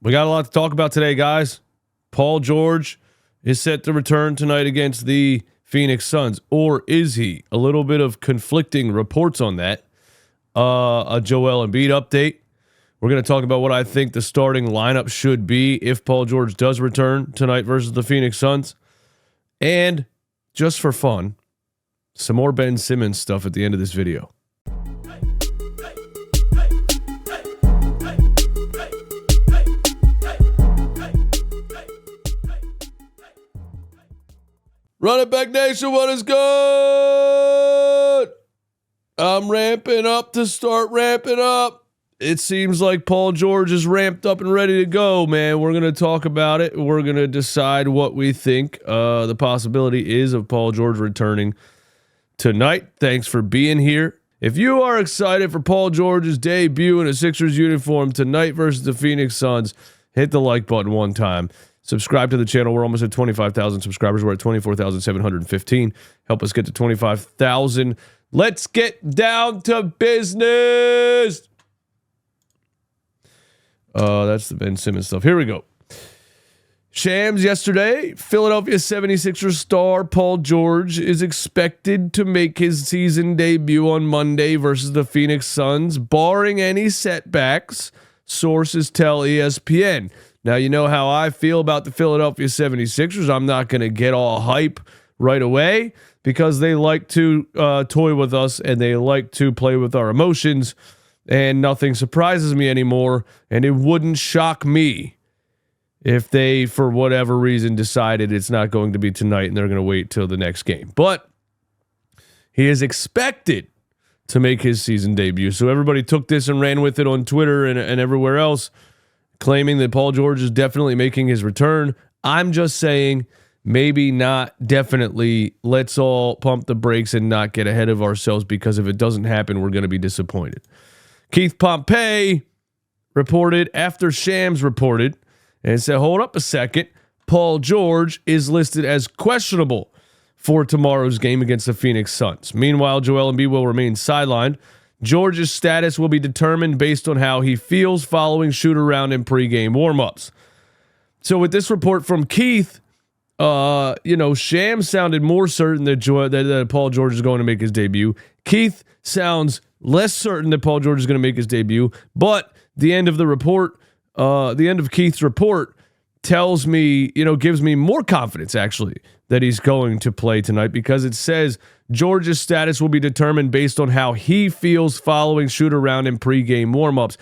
We got a lot to talk about today, guys. Paul George is set to return tonight against the Phoenix Suns, or is he? A little bit of conflicting reports on that. A Joel Embiid update. We're going to talk about what I think the starting lineup should be if Paul George does return tonight versus the Phoenix Suns. And just for fun, some more Ben Simmons stuff at the end of this video. Run it back, nation. What is good? I'm ramping up to start ramping up. It seems like Paul George is ramped up and ready to go, man. We're going to talk about it. We're going to decide what we think the possibility is of Paul George returning tonight. Thanks for being here. If you are excited for Paul George's debut in a Sixers uniform tonight versus the Phoenix Suns, hit the like button one time. Subscribe to the channel. We're almost at 25,000 subscribers. We're at 24,715. Help us get to 25,000. Let's get down to business. That's the Ben Simmons stuff. Here we go. Shams yesterday. Philadelphia 76ers star Paul George is expected to make his season debut on Monday versus the Phoenix Suns, barring any setbacks, sources tell ESPN. Now, you know how I feel about the Philadelphia 76ers. I'm not going to get all hype right away because they like to toy with us and they like to play with our emotions, and nothing surprises me anymore, and it wouldn't shock me if they, for whatever reason, decided it's not going to be tonight and they're going to wait till the next game. But he is expected to make his season debut. So everybody took this and ran with it on Twitter and everywhere else, claiming that Paul George is definitely making his return. I'm just saying maybe not definitely. Let's all pump the brakes and not get ahead of ourselves, because if it doesn't happen, we're going to be disappointed. Keith Pompei reported after Shams reported and said, hold up a second. Paul George is listed as questionable for tomorrow's game against the Phoenix Suns. Meanwhile, Joel Embiid will remain sidelined. George's status will be determined based on how he feels following shoot-around and pregame warm-ups. So with this report from Keith, Shams sounded more certain that Paul George is going to make his debut. Keith sounds less certain that Paul George is going to make his debut, but the end of the report, the end of Keith's report tells me, gives me more confidence actually that he's going to play tonight, because it says George's status will be determined based on how he feels following shoot-around and pregame warm-ups.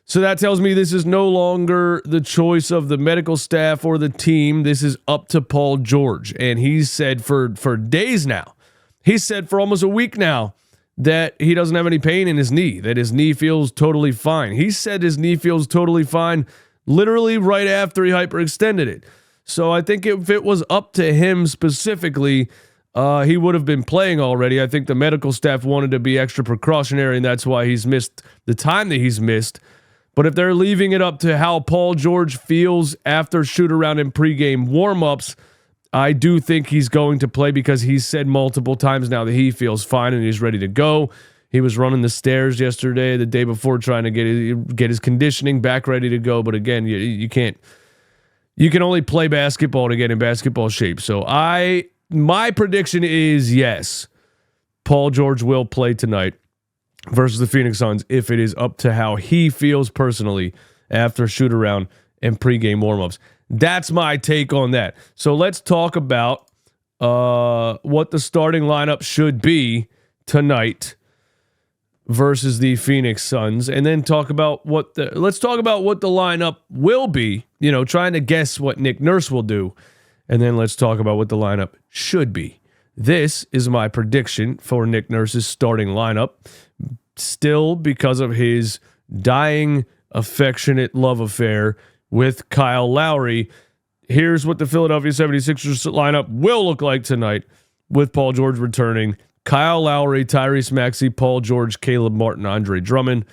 So that tells me this is no longer the choice of the medical staff or the team. This is up to Paul George. And he's said for days now, he's said for almost a week now, that he doesn't have any pain in his knee, that his knee feels totally fine. He said his knee feels totally fine literally right after he hyperextended it. So I think if it was up to him specifically, he would have been playing already. I think the medical staff wanted to be extra precautionary, and that's why he's missed the time that he's missed. But if they're leaving it up to how Paul George feels after shoot-around and pregame warm-ups, I do think he's going to play, because he's said multiple times now that he feels fine and he's ready to go. He was running the stairs yesterday, the day before, trying to get his conditioning back ready to go. But again, you can't. You can only play basketball to get in basketball shape. So my prediction is yes, Paul George will play tonight versus the Phoenix Suns if it is up to how he feels personally after shoot-around and pregame warm-ups. That's my take on that. So let's talk about what the starting lineup should be tonight versus the Phoenix Suns, and then talk about let's talk about what the lineup will be, trying to guess what Nick Nurse will do, and then let's talk about what the lineup should be. This is my prediction for Nick Nurse's starting lineup, still because of his dying affectionate love affair with Kyle Lowry. Here's what the Philadelphia 76ers lineup will look like tonight with Paul George returning. Kyle Lowry, Tyrese Maxi, Paul George, Caleb Martin, Andre Drummond.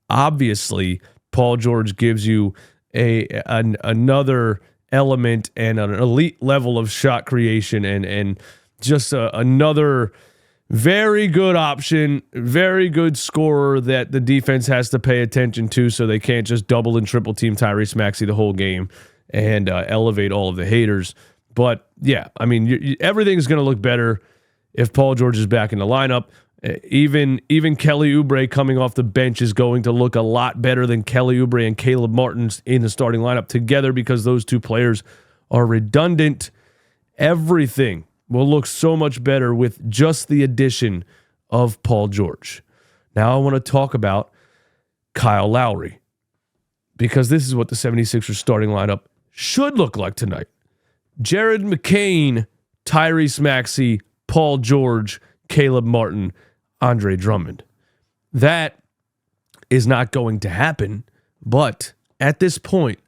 Obviously, Paul George gives you another element and an elite level of shot creation and just another Very good option, very good scorer that the defense has to pay attention to so they can't just double and triple team Tyrese Maxi the whole game and elevate all of the haters. But yeah, I mean, everything's going to look better if Paul George is back in the lineup. Even Kelly Oubre coming off the bench is going to look a lot better than Kelly Oubre and Caleb Martin in the starting lineup together because those two players are redundant. Everything will look so much better with just the addition of Paul George. Now I want to talk about Kyle Lowry because this is what the 76ers starting lineup should look like tonight. Jared McCain, Tyrese Maxi, Paul George, Caleb Martin, Andre Drummond. That is not going to happen, but at this point,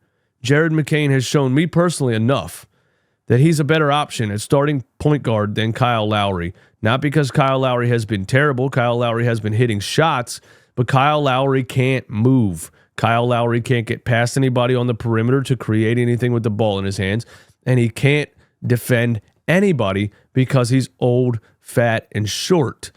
Jared McCain has shown me personally enough that he's a better option at starting point guard than Kyle Lowry. Not because Kyle Lowry has been terrible. Kyle Lowry has been hitting shots, but Kyle Lowry can't move. Kyle Lowry can't get past anybody on the perimeter to create anything with the ball in his hands, and he can't defend anybody because he's old, fat, and short.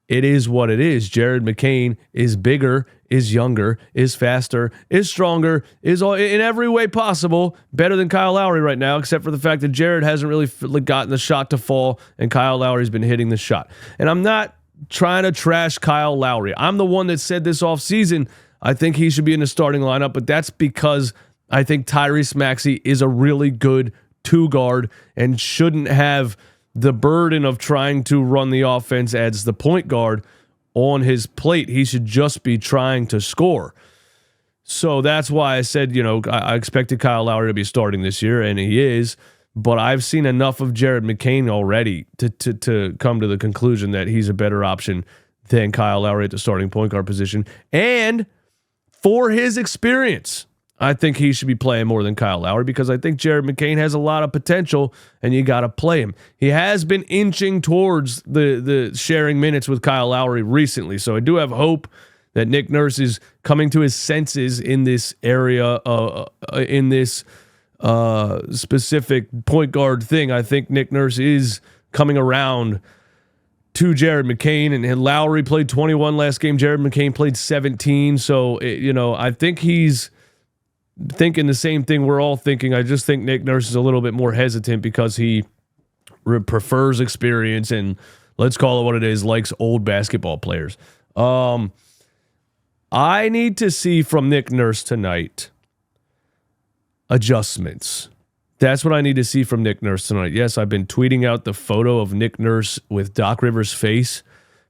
It is what it is. Jared McCain is bigger, is younger, is faster, is stronger, is all, in every way possible better than Kyle Lowry right now, except for the fact that Jared hasn't really gotten the shot to fall, and Kyle Lowry's been hitting the shot. And I'm not trying to trash Kyle Lowry. I'm the one that said this offseason I think he should be in the starting lineup, but that's because I think Tyrese Maxi is a really good two guard and shouldn't have the burden of trying to run the offense as the point guard on his plate. He should just be trying to score. So that's why I said, I expected Kyle Lowry to be starting this year, and he is, but I've seen enough of Jared McCain already to come to the conclusion that he's a better option than Kyle Lowry at the starting point guard position. And for his experience, I think he should be playing more than Kyle Lowry because I think Jared McCain has a lot of potential and you got to play him. He has been inching towards the sharing minutes with Kyle Lowry recently, so I do have hope that Nick Nurse is coming to his senses in this area, in this specific point guard thing. I think Nick Nurse is coming around to Jared McCain, and Lowry played 21 last game. Jared McCain played 17, so I think he's thinking the same thing we're all thinking. I just think Nick Nurse is a little bit more hesitant because he prefers experience and, let's call it what it is, likes old basketball players. I need to see from Nick Nurse tonight adjustments. That's what I need to see from Nick Nurse tonight. Yes, I've been tweeting out the photo of Nick Nurse with Doc Rivers' face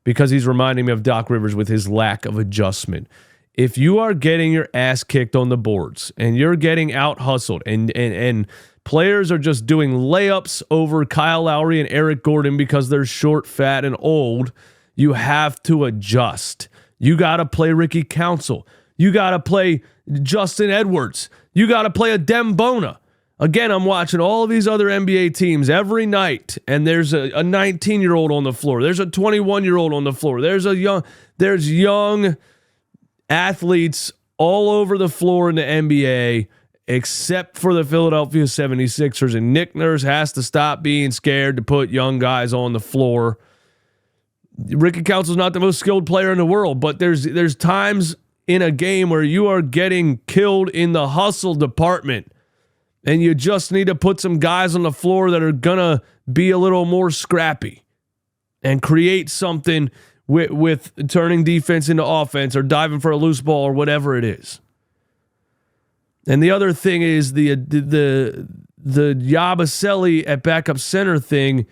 because he's reminding me of Doc Rivers with his lack of adjustment. If you are getting your ass kicked on the boards and you're getting out hustled and players are just doing layups over Kyle Lowry and Eric Gordon because they're short, fat, and old, you have to adjust. You got to play Ricky Council. You got to play Justin Edwards. You got to play a Dembona. Again, I'm watching all of these other NBA teams every night, and there's a 19-year-old on the floor. There's a 21-year-old on the floor. There's young athletes all over the floor in the NBA, except for the Philadelphia 76ers, and Nick Nurse has to stop being scared to put young guys on the floor. Ricky Council's not the most skilled player in the world, but there's times in a game where you are getting killed in the hustle department, and you just need to put some guys on the floor that are gonna be a little more scrappy and create something with turning defense into offense or diving for a loose ball or whatever it is. And the other thing is the Yabusele at backup center thing.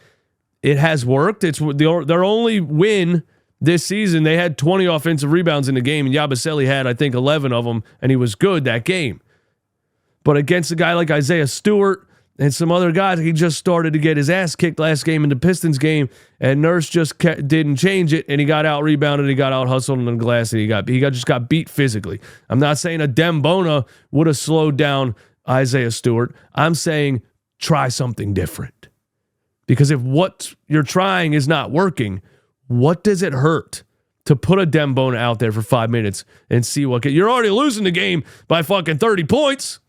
It has worked. It's their only win this season. They had 20 offensive rebounds in the game, and Yabusele had, I think, 11 of them, and he was good that game. But against a guy like Isaiah Stewart and some other guys, he just started to get his ass kicked last game in the Pistons game, and Nurse just didn't change it, and he got out rebounded, he got out hustled on the glass, and he just got beat physically. I'm not saying a Dembona would have slowed down Isaiah Stewart. I'm saying try something different. Because if what you're trying is not working, what does it hurt to put a Dembona out there for 5 minutes and see what you're already losing the game by fucking 30 points.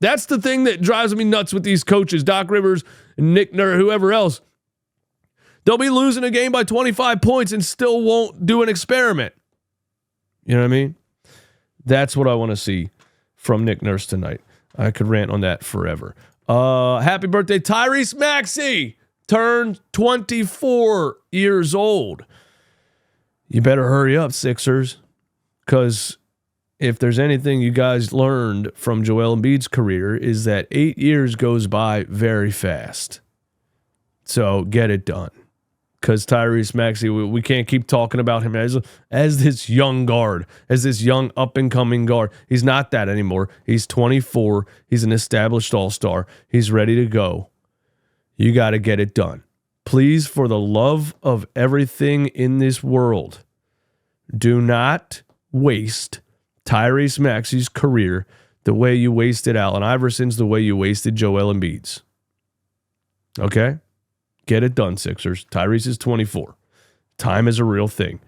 That's the thing that drives me nuts with these coaches, Doc Rivers, Nick Nurse, whoever else. They'll be losing a game by 25 points and still won't do an experiment. You know what I mean? That's what I want to see from Nick Nurse tonight. I could rant on that forever. Happy birthday, Tyrese Maxi. Turned 24 years old. You better hurry up, Sixers, because if there's anything you guys learned from Joel Embiid's career is that 8 years goes by very fast. So get it done. Because Tyrese Maxi, we can't keep talking about him as this young guard, as this young up-and-coming guard. He's not that anymore. He's 24. He's an established all-star. He's ready to go. You got to get it done. Please, for the love of everything in this world, do not waste Tyrese Maxi's career the way you wasted Allen Iverson's, the way you wasted Joel Embiid's. Okay? Get it done, Sixers. Tyrese is 24. Time is a real thing.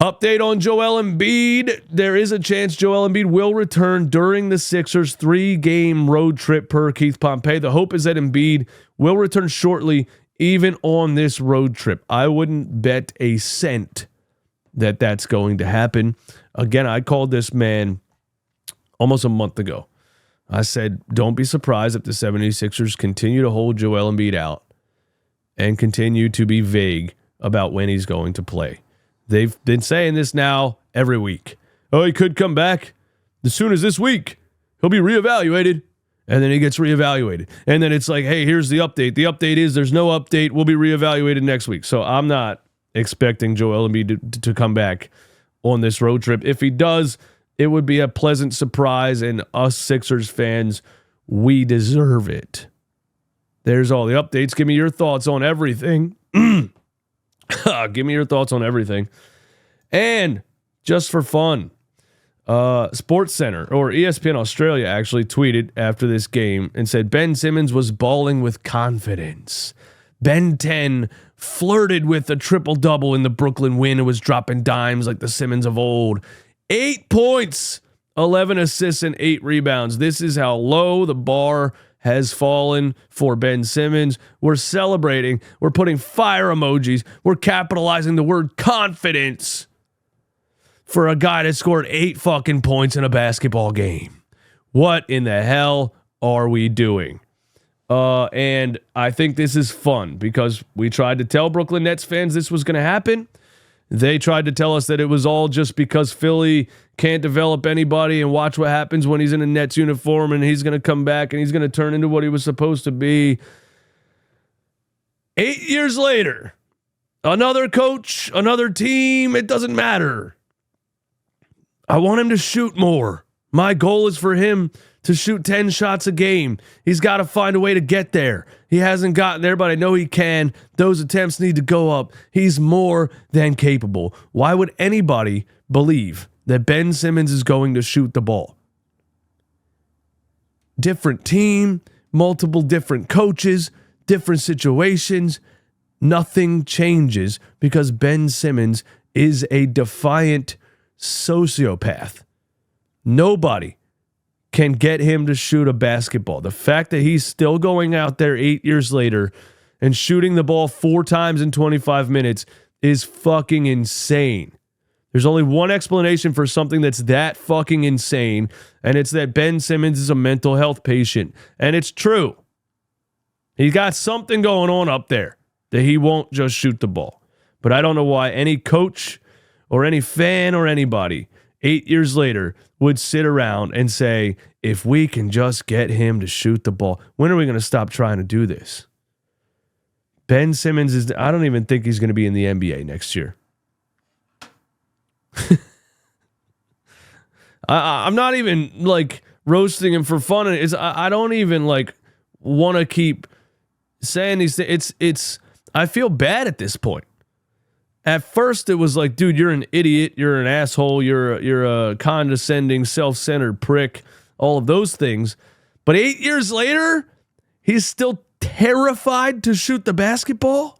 Update on Joel Embiid. There is a chance Joel Embiid will return during the Sixers' 3-game road trip per Keith Pompei. The hope is that Embiid will return shortly, even on this road trip. I wouldn't bet a cent that that's going to happen. Again, I called this man almost a month ago. I said, don't be surprised if the 76ers continue to hold Joel Embiid out and continue to be vague about when he's going to play. They've been saying this now every week. Oh, he could come back as soon as this week. He'll be reevaluated. And then he gets reevaluated. And then it's like, hey, here's the update. The update is there's no update. We'll be reevaluated next week. So I'm not expecting Joel Embiid to come back on this road trip. If he does, it would be a pleasant surprise. And us Sixers fans, we deserve it. There's all the updates. Give me your thoughts on everything. Give me your thoughts on everything. And just for fun, Sports Center, or ESPN Australia, actually tweeted after this game and said Ben Simmons was balling with confidence. Ben 10 flirted with a triple-double in the Brooklyn win and was dropping dimes like the Simmons of old. 8 points, 11 assists, and 8 rebounds. This is how low the bar has fallen for Ben Simmons. We're celebrating. We're putting fire emojis. We're capitalizing the word confidence for a guy that scored 8 fucking points in a basketball game. What in the hell are we doing? And I think this is fun because we tried to tell Brooklyn Nets fans this was going to happen. They tried to tell us that it was all just because Philly can't develop anybody and watch what happens when he's in a Nets uniform and he's going to come back and he's going to turn into what he was supposed to be. 8 years later, another coach, another team, it doesn't matter. I want him to shoot more. My goal is for him to shoot 10 shots a game. He's got to find a way to get there. He hasn't gotten there, but I know he can. Those attempts need to go up. He's more than capable. Why would anybody believe that Ben Simmons is going to shoot the ball? Different team, multiple different coaches, different situations. Nothing changes because Ben Simmons is a defiant sociopath. Nobody can get him to shoot a basketball. The fact that he's still going out there 8 years later and shooting the ball 4 times in 25 minutes is fucking insane. There's only one explanation for something that's that fucking insane, and it's that Ben Simmons is a mental health patient. And it's true. He's got something going on up there that he won't just shoot the ball. But I don't know why any coach or any fan or anybody 8 years later would sit around and say, if we can just get him to shoot the ball, when are we going to stop trying to do this? Ben Simmons I don't even think he's going to be in the NBA next year. I'm not even like roasting him for fun. I don't even like want to keep saying these things. I feel bad at this point. At first, it was like, dude, you're an idiot. You're an asshole. You're a condescending, self-centered prick. All of those things. But 8 years later, he's still terrified to shoot the basketball?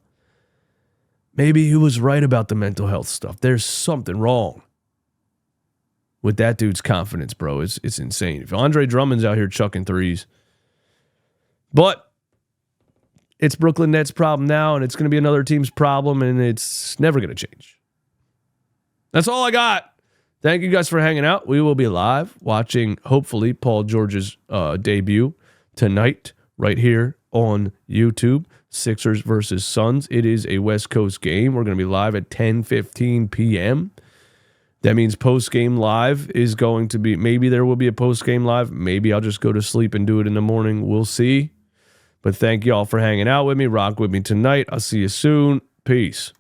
Maybe he was right about the mental health stuff. There's something wrong with that dude's confidence, bro. It's insane. If Andre Drummond's out here chucking threes. But it's Brooklyn Nets' problem now, and it's going to be another team's problem, and it's never going to change. That's all I got. Thank you guys for hanging out. We will be live watching, hopefully, Paul George's debut tonight right here on YouTube. Sixers versus Suns. It is a West Coast game. We're going to be live at 10:15 p.m. That means post-game live is going to be, maybe there will be a post-game live. Maybe I'll just go to sleep and do it in the morning. We'll see. But thank you all for hanging out with me. Rock with me tonight. I'll see you soon. Peace.